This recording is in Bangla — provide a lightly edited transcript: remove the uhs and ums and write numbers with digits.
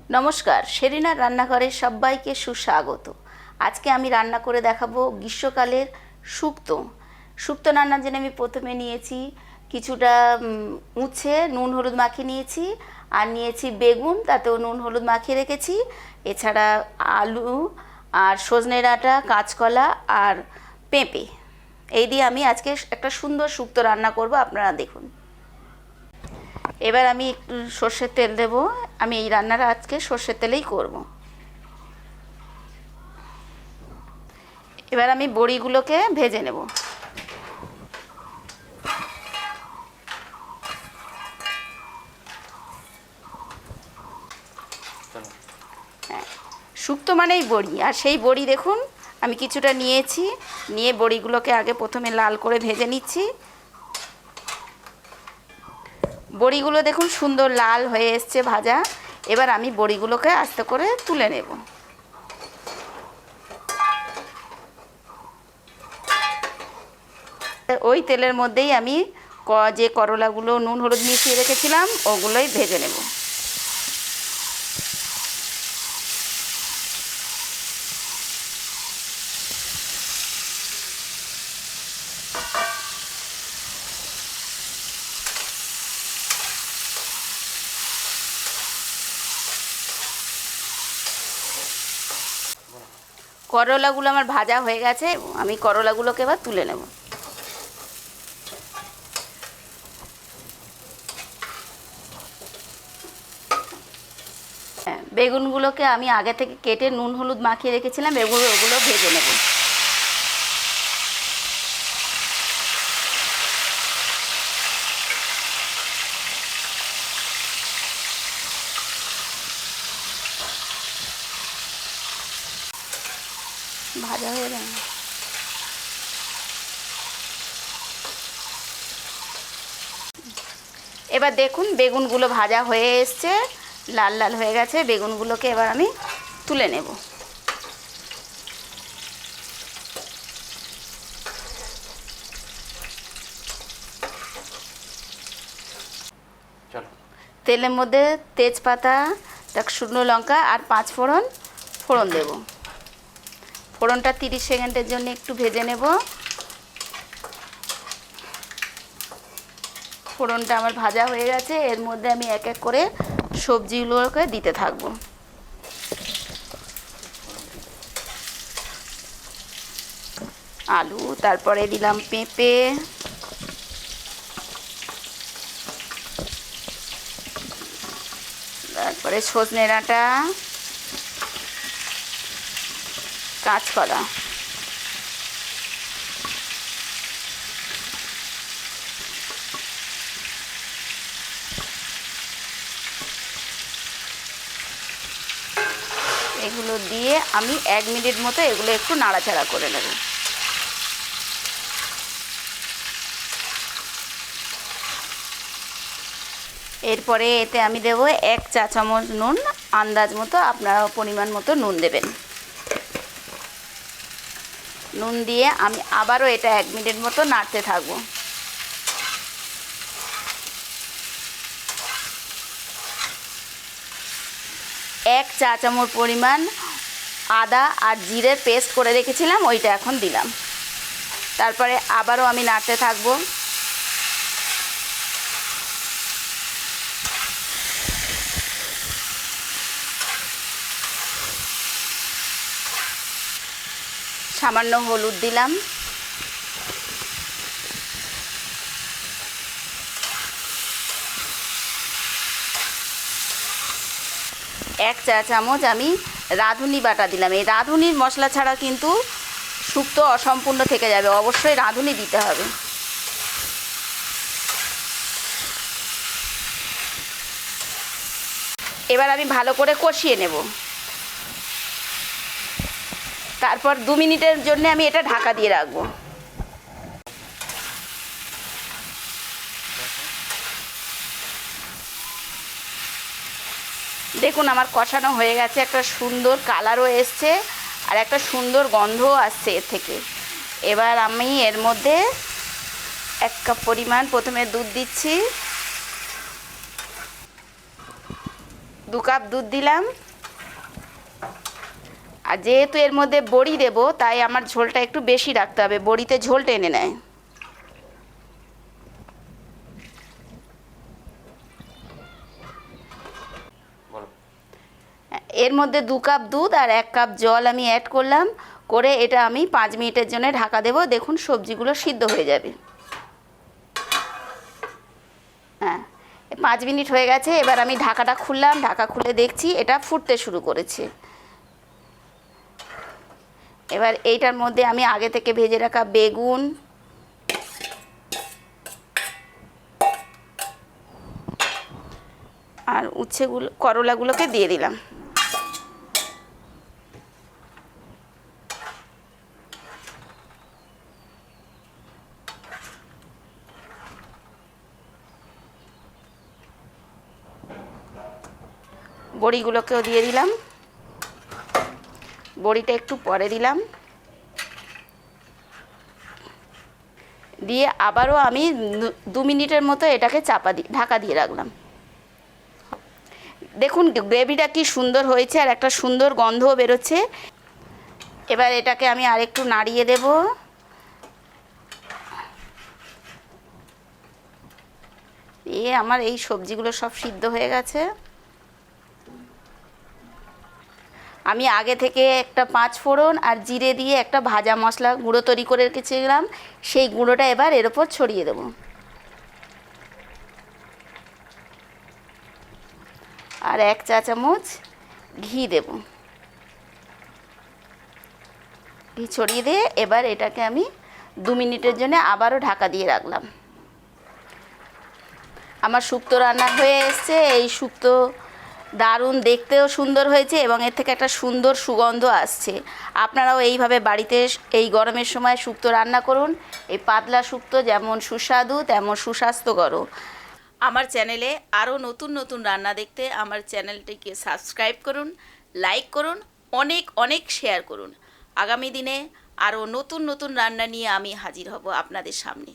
নমস্কার, সেরিনার রান্নাঘরে সবাইকে সুস্বাগত। আজকে আমি রান্না করে দেখাবো গ্রীষ্মকালের শুক্তো। শুক্তো রান্নার জন্য আমি প্রথমে নিয়েছি কিছুটা উচ্ছে নুন হলুদ মাখিয়ে নিয়েছি, আর নিয়েছি বেগুন, তাতেও নুন হলুদ মাখিয়ে রেখেছি। এছাড়া আলু আর সজনে ডাঁটা, কাঁচকলা আর পেঁপে, এই দিয়ে আমি আজকে একটা সুন্দর শুক্তো রান্না করব। আপনারা দেখুন। এবার আমি একটু সর্ষের তেল দেব। আমি এই রান্নাটা আজকে সর্ষের তেলেই করব। এবার আমি বড়িগুলোকে ভেজে নেব। শুক্তো মানেই বড়ি, আর সেই বড়ি দেখুন আমি কিছুটা নিয়েছি। নিয়ে বড়িগুলোকে আগে প্রথমে লাল করে ভেজে নিচ্ছি। বড়িগুলো দেখুন সুন্দর লাল হয়ে এসছে ভাজা। এবার আমি বড়িগুলোকে আস্তে করে তুলে নেব। ওই তেলের মধ্যেই আমি যে করলাগুলো নুন হলুদ মিশিয়ে রেখেছিলাম ওগুলোই ভেজে নেব। করলাগুলো আমার ভাজা হয়ে গেছে, আমি করলাগুলোকে এবার তুলে নেব। বেগুনগুলোকে আমি আগে থেকে কেটে নুন হলুদ মাখিয়ে রেখেছিলাম, ওগুলো ভেজে নেব। ভাজা হয়ে গেল। এবার দেখুন বেগুনগুলো ভাজা হয়ে এসছে, লাল লাল হয়ে গেছে। বেগুনগুলোকে এবার আমি তুলে নেব। তেলের মধ্যে তেজপাতা, শুকনো লঙ্কা আর 5 ফোড়ন দেব। ফোড়নটা 30 সেকেন্ডের জন্য একটু ভেজে নেব। ফোড়নটা আমার ভাজা হয়ে গেছে। এর মধ্যে আমি এক এক করে সবজিগুলোকে দিতে থাকবো। আলু, তারপরে দিলাম পেঁপে, তারপরে সজনে ডাঁটা, কাঁচকলা, এগুলো দিয়ে আমি 1 মিনিট মতো এগুলো একটু নাড়াচাড়া করে নেব। এরপরে এতে আমি দেব 1 চা চামচ নুন, আন্দাজ মতো আপনারা পরিমাণ মতো নুন দেবেন। নুন দিয়ে আমি আবারও এটা 1 মিনিট মতো নাড়তে থাকবো। এক চা চামচ পরিমাণ আদা আর জিরের পেস্ট করে রেখেছিলাম, ওইটা এখন দিলাম। তারপরে আবারও আমি নাড়তে থাকবো। সামান্য হলুদ দিলাম। এক চা চামচ আমি রাঁধুনি বাটা দিলাম। এই রাঁধুনির মশলা ছাড়া কিন্তু শুক্তো অসম্পূর্ণ থেকে যাবে, অবশ্যই রাঁধুনি দিতে হবে। এবার আমি ভালো করে কষিয়ে নেব। তারপর 2 মিনিটের জন্য আমি এটা ঢাকা দিয়ে রাখবো। দেখুন আমার কষানো হয়ে গেছে, একটা সুন্দর কালারও এসছে আর একটা সুন্দর গন্ধও আসছে এর থেকে। এবার আমি এর মধ্যে 1 কাপ পরিমাণ প্রথমে দুধ দিচ্ছি। 2 কাপ দুধ দিলাম। আর যেহেতু এর মধ্যে বড়ি দেব, তাই আমার ঝোলটা একটু বেশি রাখতে হবে, বড়িতে ঝোল টেনে নেয়। এর মধ্যে 2 কাপ দুধ আর 1 কাপ জল আমি অ্যাড করলাম, করে এটা আমি 5 মিনিটের জন্য ঢাকা দেব। দেখুন সবজিগুলো সিদ্ধ হয়ে যাবে। হ্যাঁ, 5 মিনিট হয়ে গেছে। এবার আমি ঢাকাটা খুললাম, ঢাকা খুলে দেখছি এটা ফুটতে শুরু করেছে। এবার এইটার মধ্যে আমি আগে থেকে ভেজে রাখা বেগুন, আর উচ্ছেগুলো, করলাগুলোকে দিয়ে দিলাম। বড়িগুলোকেও দিয়ে দিলাম। বড়িটা একটু পরে দিলাম, দিয়ে আবারও আমি 2 মিনিটের মতো এটাকে ঢাকা দিয়ে রাখলাম। দেখুন গ্রেভিটা কি সুন্দর হয়েছে, আর একটা সুন্দর গন্ধও বেরোচ্ছে। এবার এটাকে আমি আরেকটু নাড়িয়ে দেব। আমার এই সবজিগুলো সব সিদ্ধ হয়ে গেছে। আমি আগে থেকে একটা 5 ফোড়ন আর জিরে দিয়ে একটা ভাজা মশলা গুঁড়ো তৈরি করে রেখেছিলাম, সেই গুঁড়োটা এবার এর ওপর ছড়িয়ে দেব। আর 1 চা চামচ ঘি দেব। ঘি ছড়িয়ে দিয়ে এবার এটাকে আমি 2 মিনিটের জন্য আবারও ঢাকা দিয়ে রাখলাম। আমার শুক্তো রান্না হয়ে এসছে। এই শুক্তো দারুণ, দেখতেও সুন্দর হয়েছে এবং এর থেকে একটা সুন্দর সুগন্ধ আসছে। আপনারাও এইভাবে বাড়িতে এই গরমের সময় শুক্তো রান্না করুন। এই পাতলা শুক্তো যেমন সুস্বাদু তেমন সুস্বাস্থ্যকরও। আমার চ্যানেলে আরও নতুন নতুন রান্না দেখতে আমার চ্যানেলটিকে সাবস্ক্রাইব করুন, লাইক করুন, অনেক অনেক শেয়ার করুন। আগামী দিনে আরও নতুন নতুন রান্না নিয়ে আমি হাজির হব আপনাদের সামনে।